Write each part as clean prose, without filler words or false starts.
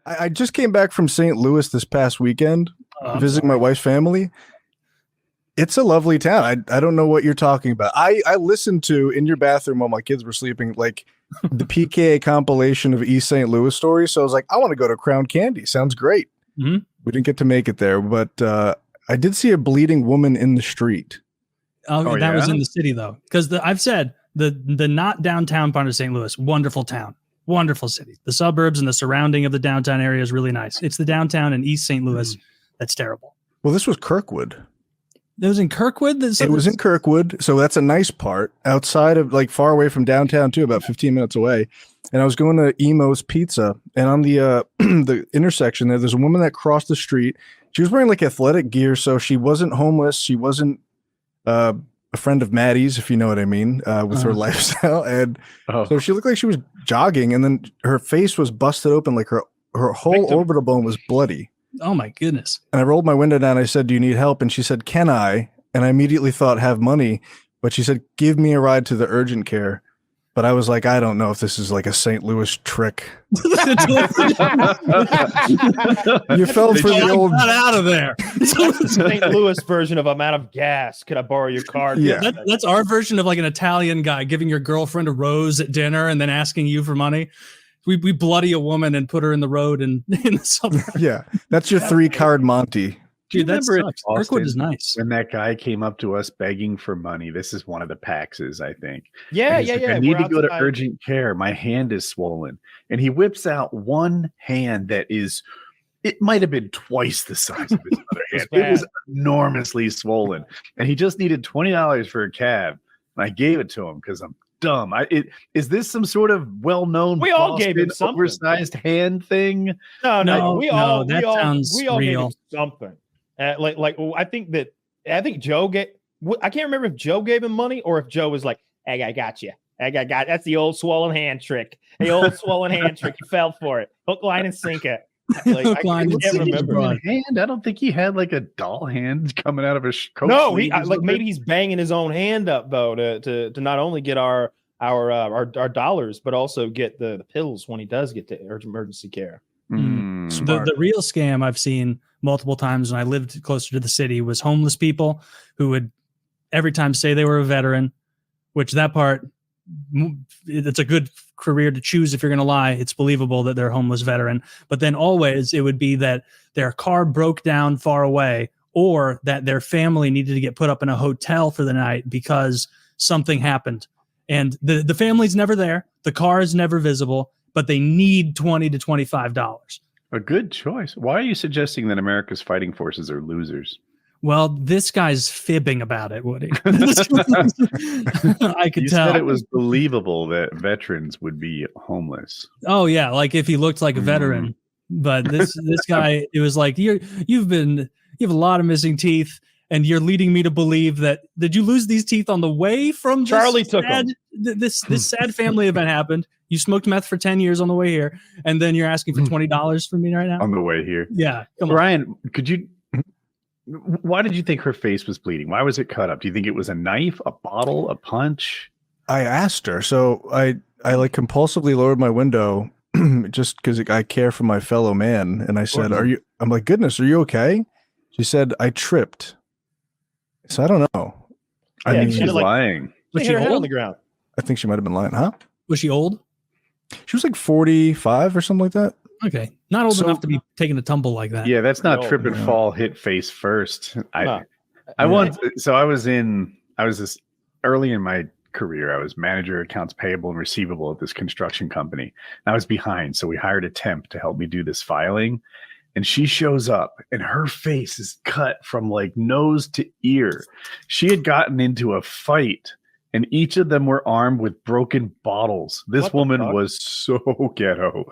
I just came back from St. Louis this past weekend, visiting my wife's family. It's a lovely town. I don't know what you're talking about. I listened to in your bathroom while my kids were sleeping, like the PKA compilation of East St. Louis stories. So I was like, I want to go to Crown Candy. Sounds great. Mm-hmm. We didn't get to make it there, but I did see a bleeding woman in the street. Oh, that was in the city though, because I've said the not downtown part of St. Louis, wonderful town, wonderful city. The suburbs and the surrounding of the downtown area is really nice. It's the downtown in East St. Louis that's terrible. Well, this was Kirkwood. It was in Kirkwood? It was in Kirkwood, so that's a nice part. Outside of, like, far away from downtown, too, about 15 minutes away. And I was going to Emo's Pizza, and on the the intersection there's a woman that crossed the street. She was wearing, like, athletic gear, so she wasn't homeless. She wasn't a friend of Matty's, if you know what I mean, with her lifestyle. And so she looked like she was jogging, and then her face was busted open, like her whole orbital bone was bloody. Oh my goodness. And I rolled my window down. I said, do you need help? And she said, can I? And I immediately thought, have money. But she said, give me a ride to the urgent care. But I was like, I don't know if this is like a St. Louis trick. You fell for the old. Not out of there. St. Louis version of I'm out of gas. Could I borrow your card? Yeah. That's our version of like an Italian guy giving your girlfriend a rose at dinner and then asking you for money. We bloody a woman and put her in the road in the suburbs. Yeah, that's your 3-card Monty. Dude, that sucks. Kirkwood is nice. When that guy came up to us begging for money, this is one of the Paxes, I think. Yeah. I need to go to urgent care. My hand is swollen. And he whips out one hand that is, it might have been twice the size of his other hand. It was enormously swollen. And he just needed $20 for a cab. And I gave it to him because I'm dumb. Is this some sort of well-known we all gave him something. Oversized hand thing? No, we all sounds real. Gave him something. I think Joe I can't remember if Joe gave him money or if Joe was like, hey, I got you. That's the old swollen hand trick. The old swollen hand trick. You fell for it. Hook, line, and sinker. Like, I can't remember. Hand. I don't think he had like a doll hand coming out of his coat. No, maybe he's banging his own hand up though to not only get our dollars but also get the pills when he does get to emergency care. The real scam I've seen multiple times when I lived closer to the city was homeless people who would every time say they were a veteran, which that part, it's a good career to choose if you're going to lie. It's believable that they're a homeless veteran, but then always it would be that their car broke down far away or that their family needed to get put up in a hotel for the night because something happened. And the family's never there. The car is never visible, but they need $20 to $25. A good choice. Why are you suggesting that America's fighting forces are losers? Well, this guy's fibbing about it, Woody. I could tell. You said it was believable that veterans would be homeless. Oh yeah, like if he looked like a veteran. But this guy, it was like you have a lot of missing teeth, and you're leading me to believe that did you lose these teeth on the way from Charlie took them. This sad family event happened. You smoked meth for 10 years on the way here, and then you're asking for $20 from me right now on the way here. Yeah, come on, Brian. Why did you think her face was bleeding? Why was it cut up? Do you think it was a knife, a bottle, a punch? I asked her. So I like compulsively lowered my window just because I care for my fellow man. And I said, I'm like, goodness, are you okay? She said, I tripped. So I don't know. I think she's lying. Was she old? On the ground. I think she might have been lying. Huh? Was she old? She was like 45 or something like that. Okay. Not old enough to be taking a tumble like that. Yeah, that's not trip and fall, hit face first. I was this early in my career. I was manager, accounts payable and receivable at this construction company. And I was behind. So we hired a temp to help me do this filing. And she shows up and her face is cut from like nose to ear. She had gotten into a fight. And each of them were armed with broken bottles. This woman was so ghetto.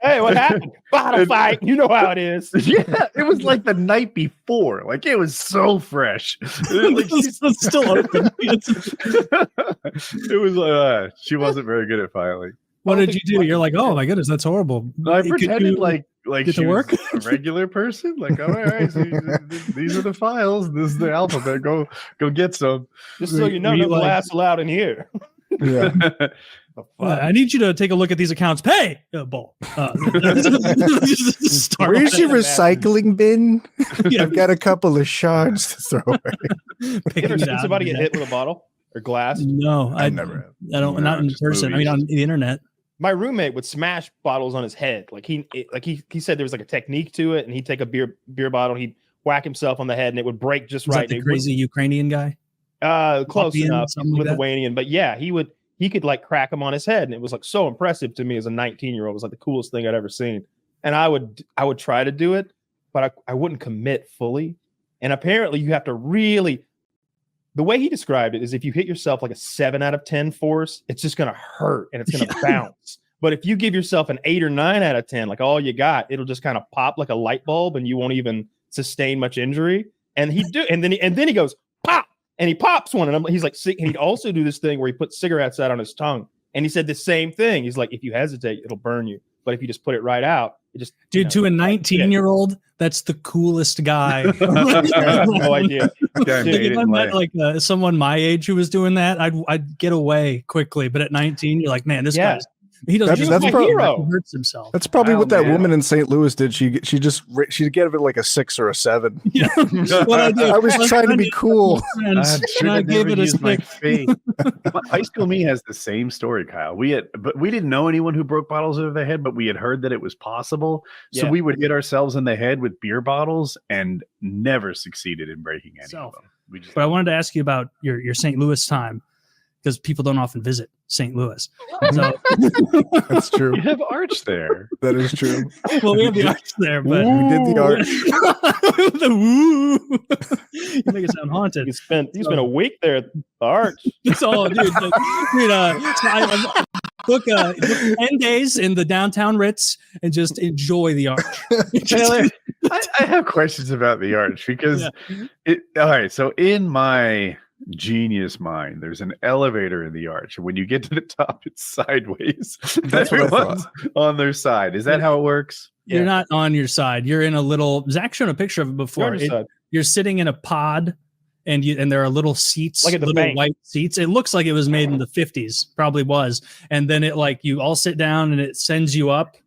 Hey, what happened? Bottle fight. You know how it is. Yeah, it was like the night before. Like it was so fresh. It's still open. It was she wasn't very good at filing. What did you do? You're like, oh my goodness, that's horrible. I pretended like get to work? A regular person. Like, all right, so these are the files. This is the alphabet. Go get some. Just so you know, no glass allowed in here. Yeah. I need you to take a look at these accounts. Pay bull. Where's your recycling bin? Yeah. I've got a couple of shards to throw away. You ever seen somebody get hit with a bottle or glass? No, I never have. I don't. Not in person. Movies. I mean, on the internet. My roommate would smash bottles on his head. Like he said there was like a technique to it, and he'd take a beer bottle, he'd whack himself on the head, and it would break just Was right. that the crazy Ukrainian guy? Close Latvian, enough, something like that? Lithuanian, but yeah, he could like crack him on his head, and it was like so impressive to me as a 19-year-old. It was like the coolest thing I'd ever seen, and I would try to do it, but I wouldn't commit fully. And apparently, you have to really. The way he described it is if you hit yourself like a 7 out of 10 force, it's just gonna hurt and it's gonna bounce. But if you give yourself an 8 or 9 out of 10, like all you got, it'll just kind of pop like a light bulb, and you won't even sustain much injury. And then he goes pop. And he pops one, and he's like, and he'd also do this thing where he puts cigarettes out on his tongue. And he said the same thing. He's like, if you hesitate, it'll burn you. But if you just put it right out, it just to a 19-year-old, that's the coolest guy. no idea. If I met like someone my age who was doing that, I'd get away quickly. But at 19, you're like, man, this guy's. He doesn't. That's my hero. Hurts himself. That's probably what that woman in St. Louis did. She'd give it like a 6 or a 7. Yeah. What I was trying to be cool. I gave it a 6. High School Me has the same story, Kyle. But we didn't know anyone who broke bottles over the head, but we had heard that it was possible. So we would hit ourselves in the head with beer bottles and never succeeded in breaking any of them. But I wanted to ask you about your St. Louis time, because people don't often visit St. Louis. So that's true. You have Arch there. That is true. Well, we have the Arch there, but we did the Arch. The woo. You make it sound haunted. He spent a week there at the Arch. That's all, dude. I book 10 days in the downtown Ritz and just enjoy the Arch. I have questions about the Arch because all right. So in my genius mind, there's an elevator in the Arch, and when you get to the top, it's sideways. That's what I Everyone's on their side. Is that how it works? You're not on your side. You're in a little. Zach showed a picture of it before. You're sitting in a pod, and there are little seats, like at the little bank. white seats. It looks like it was made in the 50s. Probably was. And then it you all sit down, and it sends you up,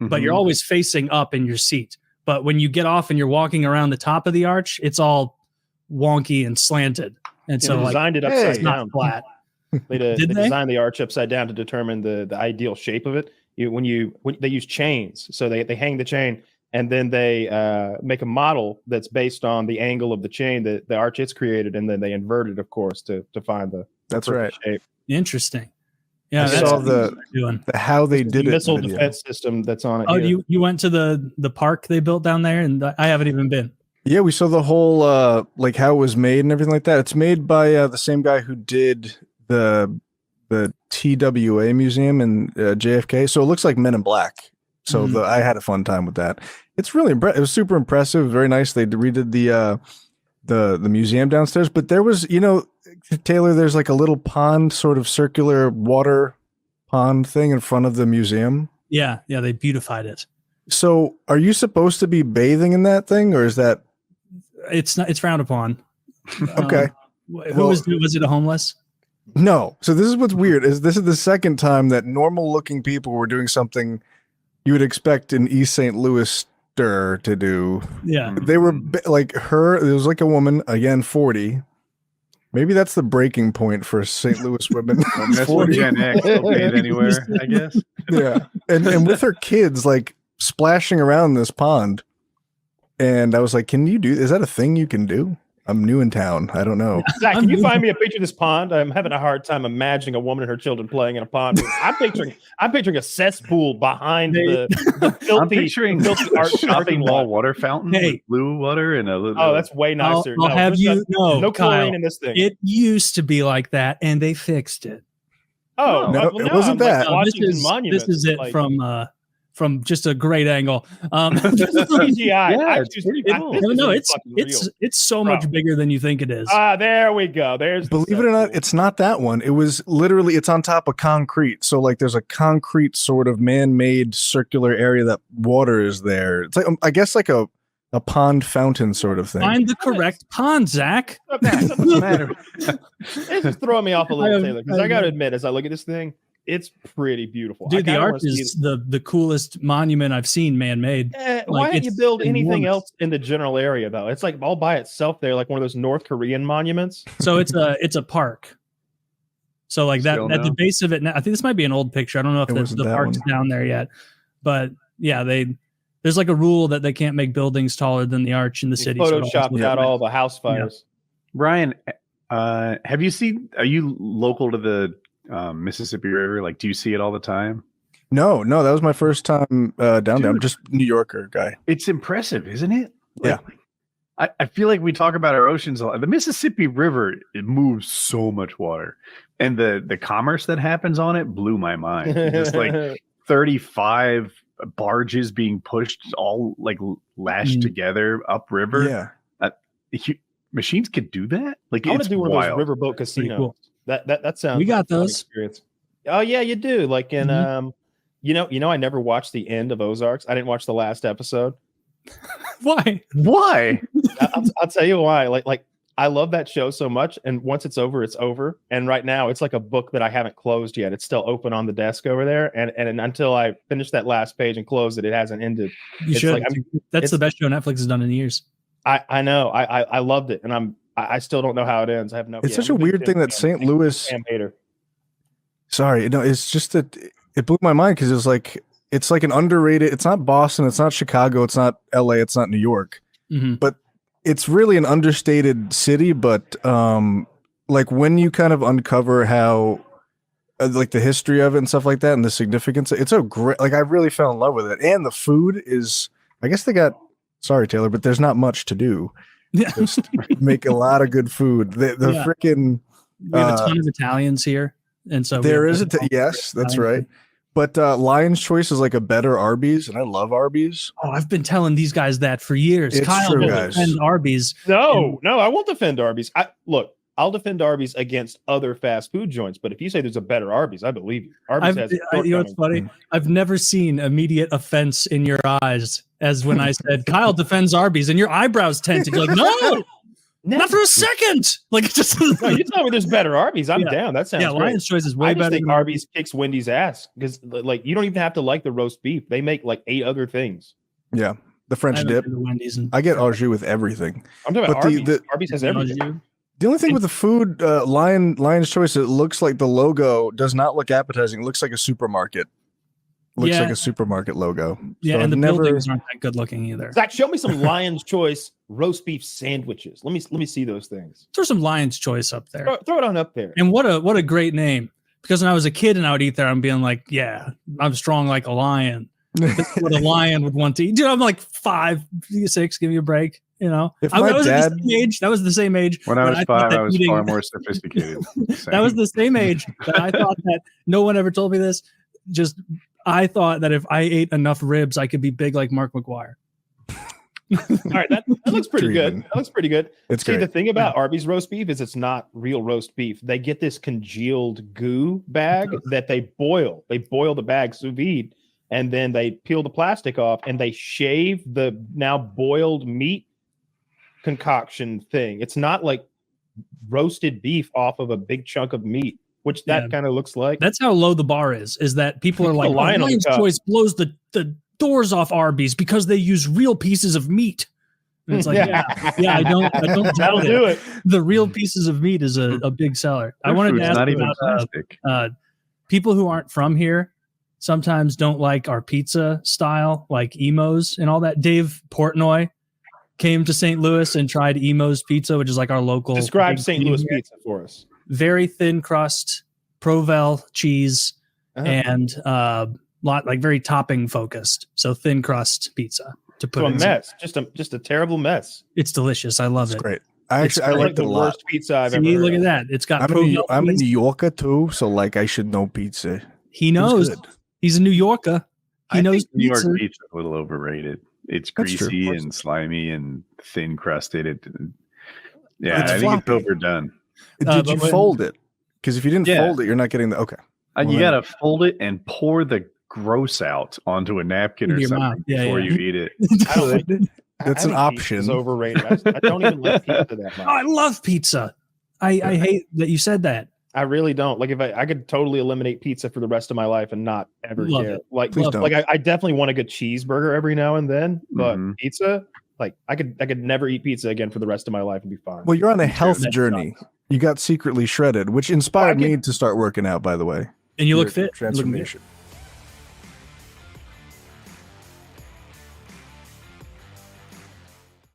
but you're always facing up in your seat. But when you get off and you're walking around the top of the Arch, it's all wonky and slanted. And so they designed it upside down. Not flat. They designed the Arch upside down to determine the ideal shape of it. When they use chains, so they hang the chain, and then they make a model that's based on the angle of the chain that the Arch it's created, and then they invert it, of course, to find the perfect shape. Interesting. Yeah, I saw how they did it. Missile defense system that's on it. Oh, you went to the park they built down there, and I haven't even been. Yeah, we saw the whole how it was made and everything like that. It's made by the same guy who did the TWA museum in JFK. So it looks like Men in Black. So I had a fun time with that. It's really it was super impressive, very nice. They redid the museum downstairs, but there was, Taylor, there's like a little pond, sort of circular water pond thing in front of the museum. Yeah, they beautified it. So are you supposed to be bathing in that thing, or is that? It's not. It's frowned upon. Okay. Was it a homeless? No. So this is what's weird is this is the second time that normal looking people were doing something you would expect an East St. Louis to do. Yeah. They were like her. It was like a woman, again, 40. Maybe that's the breaking point for St. Louis women. That's what Gen X will bathe anywhere, I guess. Yeah. And with her kids like splashing around this pond. And I was like, is that a thing you can do? I'm new in town. I don't know. Zach, can you find me a picture of this pond? I'm having a hard time imagining a woman and her children playing in a pond. I'm picturing a cesspool behind the filthy, I'm picturing a shopping mall water fountain with blue water and a little. Oh, that's way nicer. I'll have you know, no Kyle, chlorine in this thing. It used to be like that, and they fixed it. Oh, no, it wasn't that. This is it from just a great angle. CGI. It's so much bigger than you think it is. There we go. Believe it or not, it's not that one. It was literally, it's on top of concrete. So like there's a concrete sort of man-made circular area that water is there. It's like, I guess like a pond fountain sort of thing. Find the correct pond, Zach. Doesn't matter. It's just throwing me off a little, Taylor, because I got to admit, as I look at this thing, it's pretty beautiful. Dude, the arch is the coolest monument I've seen man-made. Why don't you build anything else in the general area though? It's like all by itself there, like one of those North Korean monuments. So it's a park. So like that at the base of it now, I think this might be an old picture. I don't know if the park's down there yet. But yeah, there's like a rule that they can't make buildings taller than the arch in the city. Photoshopped out all the house fires. Yeah. Ryan, are you local to the Mississippi River? Like, do you see it all the time? No, that was my first time down there. I'm just New Yorker guy. It's impressive, isn't it? Like, yeah. I feel like we talk about our oceans a lot. The Mississippi River, it moves so much water. And the commerce that happens on it blew my mind. Just like 35 barges being pushed all like lashed together upriver. Yeah. Machines could do that? Like, I want to do one of those riverboat casinos. Cool. That sounds we got those. Experience. Oh yeah, you do. Like in you know, I never watched the end of Ozarks. I didn't watch the last episode. Why? I'll tell you why. Like I love that show so much, and once it's over, it's over. And right now, it's like a book that I haven't closed yet. It's still open on the desk over there, and until I finish that last page and close it, it hasn't ended. You should. Like, that's the best show Netflix has done in years. I know. I loved it, and I still don't know how it ends. I have no. It's such a weird thing that St. Louis. Sorry, no, it's just that it blew my mind because it's like an underrated. It's not Boston. It's not Chicago. It's not LA. It's not New York. But it's really an understated city. But like when you kind of uncover how like the history of it and stuff like that and the significance, it's a great. Like I really fell in love with it, and the food is. I guess they got. Sorry, Taylor, but there's not much to do. Yeah. Just make a lot of good food. The freaking. We have a ton of Italians here. And so there is yes, that's right. But Lion's Choice is like a better Arby's, and I love Arby's. Oh, I've been telling these guys that for years. It's Kyle true, will guys. defend Arby's. No, I won't defend Arby's. I'll defend Arby's against other fast food joints, but if you say there's a better Arby's, I believe you. Arby's you know what's funny? I've never seen immediate offense in your eyes as when I said Kyle defends Arby's, and your eyebrows tented. You're like, no. Not for a second. Like just no, you tell me there's better Arby's. I'm down. That sounds great. Lion's Choice is way better. I think Arby's kicks Wendy's ass because like you don't even have to like the roast beef. They make like 8 other things. Yeah, the French dip. I get au jus with everything. I'm talking about Arby's. Arby's has everything. The only thing with the food, Lion's Choice, it looks like the logo does not look appetizing. It looks like a supermarket. Looks like a supermarket logo. Yeah, so and the buildings aren't that good looking either. Zach, show me some Lion's Choice roast beef sandwiches. Let me see those things. Throw some Lion's Choice up there. Throw it on up there. And what a great name. Because when I was a kid and I would eat there, I'm being like, yeah, I'm strong like a lion. That's what a lion would want to eat. Dude, I'm like 5, 6, give me a break. You know, that was the same age. When I was 5, I was far more sophisticated. That was the same age that I thought that no one ever told me this. I thought that if I ate enough ribs, I could be big like Mark McGuire. All right, that looks pretty good. That looks pretty good. It's great. The thing about Arby's roast beef is it's not real roast beef. They get this congealed goo bag that they boil. They boil the bag sous vide, and then they peel the plastic off, and they shave the now boiled meat concoction thing. It's not like roasted beef off of a big chunk of meat, which that kind of looks like. That's how low the bar is that people are like, Lion's Choice blows the doors off Arby's because they use real pieces of meat. And it's like, I don't That'll do it. The real pieces of meat is a big seller. I wanted to ask about people who aren't from here sometimes don't like our pizza style, like Emo's and all that. Dave Portnoy came to St. Louis and tried Emo's Pizza, which is like our local. Describe St. Louis pizza for us. Very thin crust, Provel cheese, and like very topping focused. So thin crust pizza to put in. Mess, just a terrible mess. It's delicious. I love it. Great. I like the worst pizza I've ever. Look at that. It's got. I'm a New Yorker too, so like I should know pizza. He knows. He's a New Yorker. He knows New York pizza is a little overrated. It's greasy and slimy and thin crusted. I think it's overdone. Did you fold it? Because if you didn't fold it, you're not getting the you got to fold it and pour the gross out onto a napkin or something before you eat it. That's an option. It's overrated. I don't even like pizza that much. Oh, I love pizza. I hate that you said that. I really don't. Like if I could totally eliminate pizza for the rest of my life and not ever Love care. it. Like, Please don't. I definitely want a good cheeseburger every now and then, but pizza, like I could never eat pizza again for the rest of my life and be fine. Well, you're on a health journey. You got secretly shredded, which inspired me to start working out, by the way. And you look fit. Transformation.